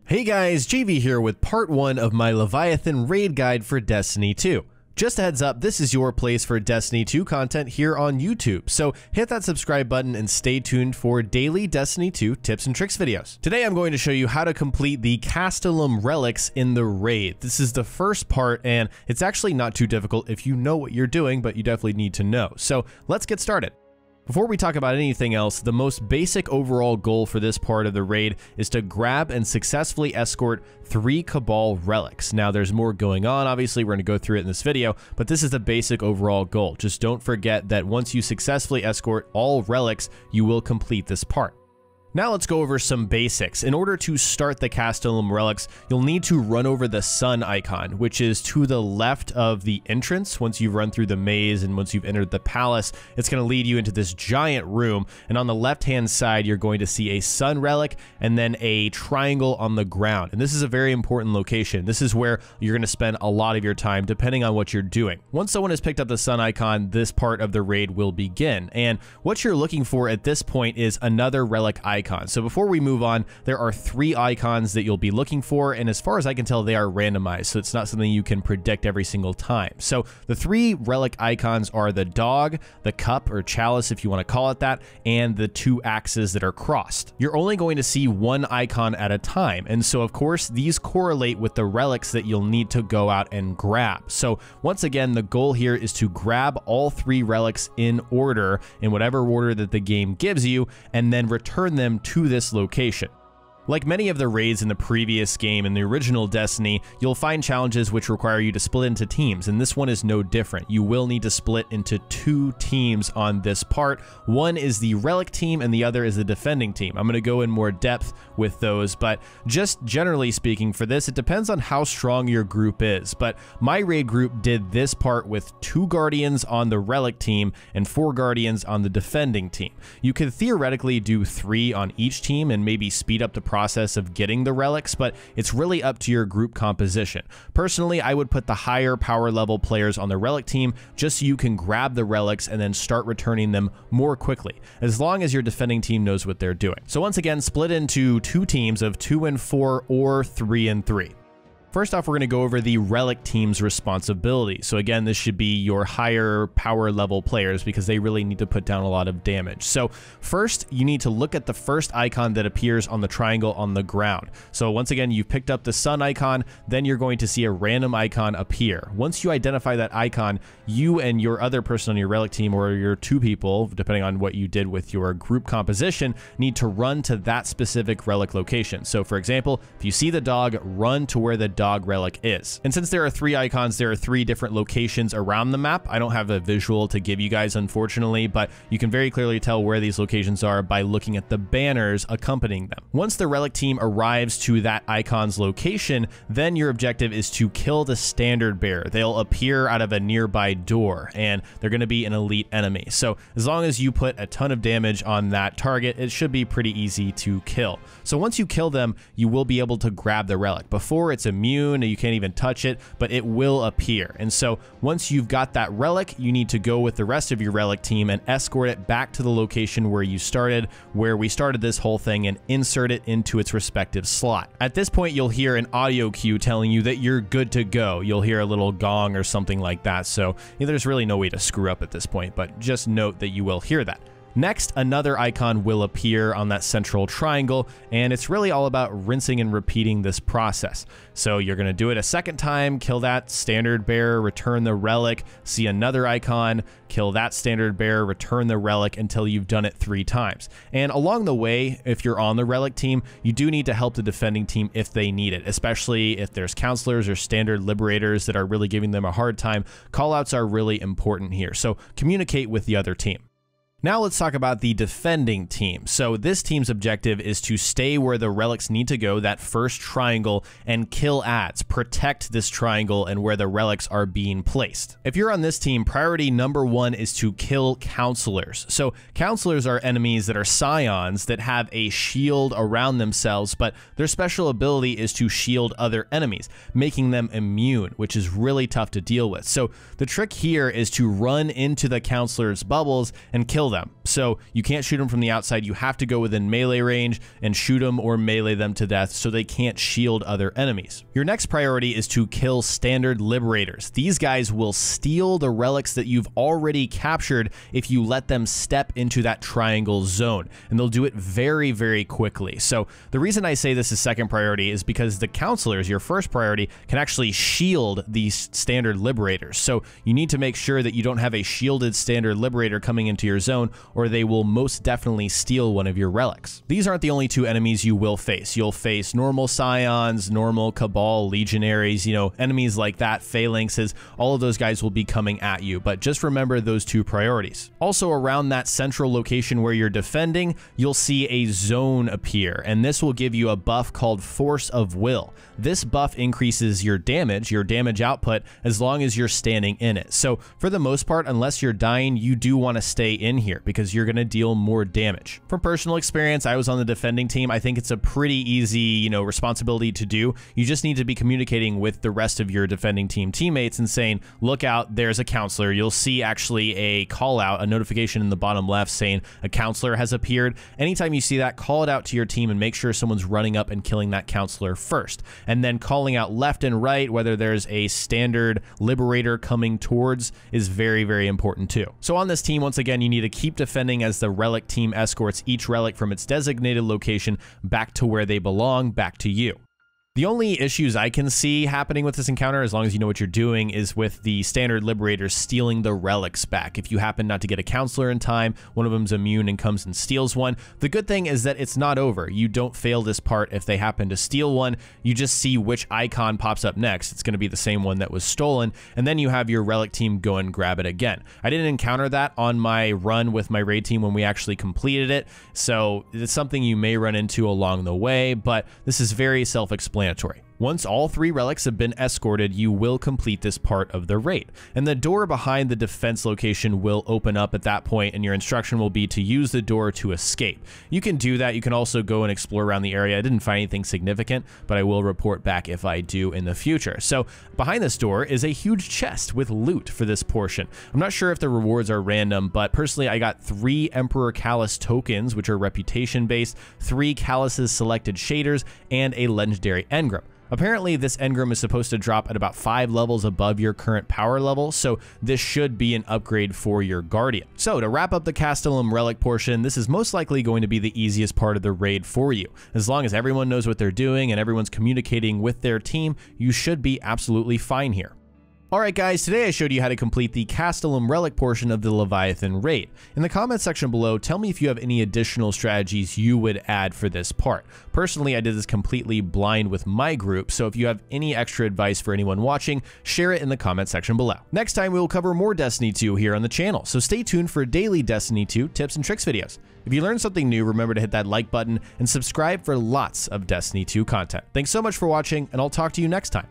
Hey guys, JV here with part 1 of my Leviathan raid guide for Destiny 2. Just a heads up, this is your place for Destiny 2 content here on YouTube, so hit that subscribe button and stay tuned for daily Destiny 2 tips and tricks videos. Today I'm going to show you how to complete the CASTELLUM Relics in the raid. This is the first part, and it's actually not too difficult if you know what you're doing, but you definitely need to know. So let's get started. Before we talk about anything else, the most basic overall goal for this part of the raid is to grab and successfully escort 3 Cabal relics. Now there's more going on, obviously we're going to go through it in this video, but this is the basic overall goal. Just don't forget that once you successfully escort all relics, you will complete this part. Now let's go over some basics. In order to start the CASTELLUM Relics, you'll need to run over the sun icon, which is to the left of the entrance. Once you've run through the maze and once you've entered the palace, it's going to lead you into this giant room, and on the left-hand side, you're going to see a sun relic and then a triangle on the ground. And this is a very important location. This is where you're going to spend a lot of your time, depending on what you're doing. Once someone has picked up the sun icon, this part of the raid will begin. And what you're looking for at this point is another relic icon. So before we move on, there are 3 icons that you'll be looking for, and as far as I can tell, they are randomized, so it's not something you can predict every single time. So the 3 relic icons are the dog, the cup or chalice if you want to call it that, and the 2 axes that are crossed. You're only going to see 1 icon at a time, and so of course these correlate with the relics that you'll need to go out and grab. So once again, the goal here is to grab all 3 relics in order, in whatever order that the game gives you, and then return them to this location. Like many of the raids in the previous game, in the original Destiny, you'll find challenges which require you to split into teams, and this one is no different. You will need to split into 2 teams on this part. One is the Relic Team and the other is the Defending Team. I'm going to go in more depth with those, but just generally speaking for this, it depends on how strong your group is. But my raid group did this part with 2 Guardians on the Relic Team and 4 Guardians on the Defending Team. You could theoretically do 3 on each team and maybe speed up the process of getting the relics, but it's really up to your group composition. Personally, I would put the higher power level players on the Relic Team just so you can grab the relics and then start returning them more quickly, as long as your defending team knows what they're doing. So once again, split into 2 teams of 2 and 4 or 3 and 3. First off, we're going to go over the Relic Team's responsibility. So again, this should be your higher power level players because they really need to put down a lot of damage. So first, you need to look at the first icon that appears on the triangle on the ground. So once again, you've picked up the sun icon, then you're going to see a random icon appear. Once you identify that icon, you and your other person on your Relic Team, or your 2 people, depending on what you did with your group composition, need to run to that specific relic location. So for example, if you see the dog, run to where the dog relic is. And since there are 3 icons, there are 3 different locations around the map. I don't have a visual to give you guys, unfortunately, but you can very clearly tell where these locations are by looking at the banners accompanying them. Once the Relic Team arrives to that icon's location, then your objective is to kill the Standardbearer. They'll appear out of a nearby door, and they're going to be an elite enemy. So as long as you put a ton of damage on that target, it should be pretty easy to kill. So once you kill them, you will be able to grab the relic. Before, it's immune, you can't even touch it, but it will appear. And so once you've got that relic, you need to go with the rest of your Relic Team and escort it back to the location where you started, where we started this whole thing, and insert it into its respective slot. At this point, you'll hear an audio cue telling you that you're good to go. You'll hear a little gong or something like that. So there's really no way to screw up at this point, but just note that you will hear that. Next, another icon will appear on that central triangle, and it's really all about rinsing and repeating this process. So you're going to do it a second time, kill that Standardbearer, return the relic, see another icon, kill that Standardbearer, return the relic until you've done it 3 times. And along the way, if you're on the Relic Team, you do need to help the defending team if they need it, especially if there's counselors or standard liberators that are really giving them a hard time. Callouts are really important here, so communicate with the other team. Now let's talk about the defending team. So this team's objective is to stay where the relics need to go, that first triangle, and kill ads, protect this triangle and where the relics are being placed. If you're on this team, priority number 1 is to kill counselors. So counselors are enemies that are scions that have a shield around themselves, but their special ability is to shield other enemies, making them immune, which is really tough to deal with. So the trick here is to run into the counselor's bubbles and kill them. them. So you can't shoot them from the outside. You have to go within melee range and shoot them or melee them to death so they can't shield other enemies. Your next priority is to kill standard liberators. These guys will steal the relics that you've already captured if you let them step into that triangle zone, and they'll do it very, very quickly. So the reason I say this is second priority is because the counselors, your first priority, can actually shield these standard liberators. So you need to make sure that you don't have a shielded standard liberator coming into your zone, or they will most definitely steal one of your relics. These aren't the only two enemies you will face. You'll face normal scions, normal cabal legionaries, enemies like that, phalanxes. All of those guys will be coming at you, but just remember those two priorities. Also, around that central location where you're defending, you'll see a zone appear, and this will give you a buff called Force of Will. This buff increases your damage output, as long as you're standing in it. So for the most part, unless you're dying, you do want to stay in here because you're going to deal more damage. From personal experience, I was on the defending team. I think it's a pretty easy, responsibility to do. You just need to be communicating with the rest of your defending team teammates and saying, look out, there's a counselor. You'll see actually a call out, a notification in the bottom left saying a counselor has appeared. Anytime you see that, call it out to your team and make sure someone's running up and killing that counselor first. And then calling out left and right, whether there's a standard liberator coming towards, is very, very important too. So on this team, once again, you need to keep defending as the relic team escorts each relic from its designated location back to where they belong, back to you. The only issues I can see happening with this encounter, as long as you know what you're doing, is with the standard liberators stealing the relics back. If you happen not to get a counselor in time, one of them's immune and comes and steals one. The good thing is that it's not over. You don't fail this part if they happen to steal one. You just see which icon pops up next. It's going to be the same one that was stolen, and then you have your relic team go and grab it again. I didn't encounter that on my run with my raid team when we actually completed it, so it's something you may run into along the way, but this is very self-explanatory. Once all 3 relics have been escorted, you will complete this part of the raid, and the door behind the defense location will open up at that point, and your instruction will be to use the door to escape. You can do that. You can also go and explore around the area. I didn't find anything significant, but I will report back if I do in the future. So behind this door is a huge chest with loot for this portion. I'm not sure if the rewards are random, but personally I got 3 Emperor Callus tokens, which are reputation based, 3 Callus's selected shaders, and a legendary engram. Apparently, this engram is supposed to drop at about 5 levels above your current power level, so this should be an upgrade for your Guardian. So to wrap up the Castellum Relic portion, this is most likely going to be the easiest part of the raid for you. As long as everyone knows what they're doing and everyone's communicating with their team, you should be absolutely fine here. Alright guys, today I showed you how to complete the Castellum Relic portion of the Leviathan raid. In the comments section below, tell me if you have any additional strategies you would add for this part. Personally, I did this completely blind with my group, so if you have any extra advice for anyone watching, share it in the comment section below. Next time we will cover more Destiny 2 here on the channel, so stay tuned for daily Destiny 2 tips and tricks videos. If you learned something new, remember to hit that like button and subscribe for lots of Destiny 2 content. Thanks so much for watching, and I'll talk to you next time.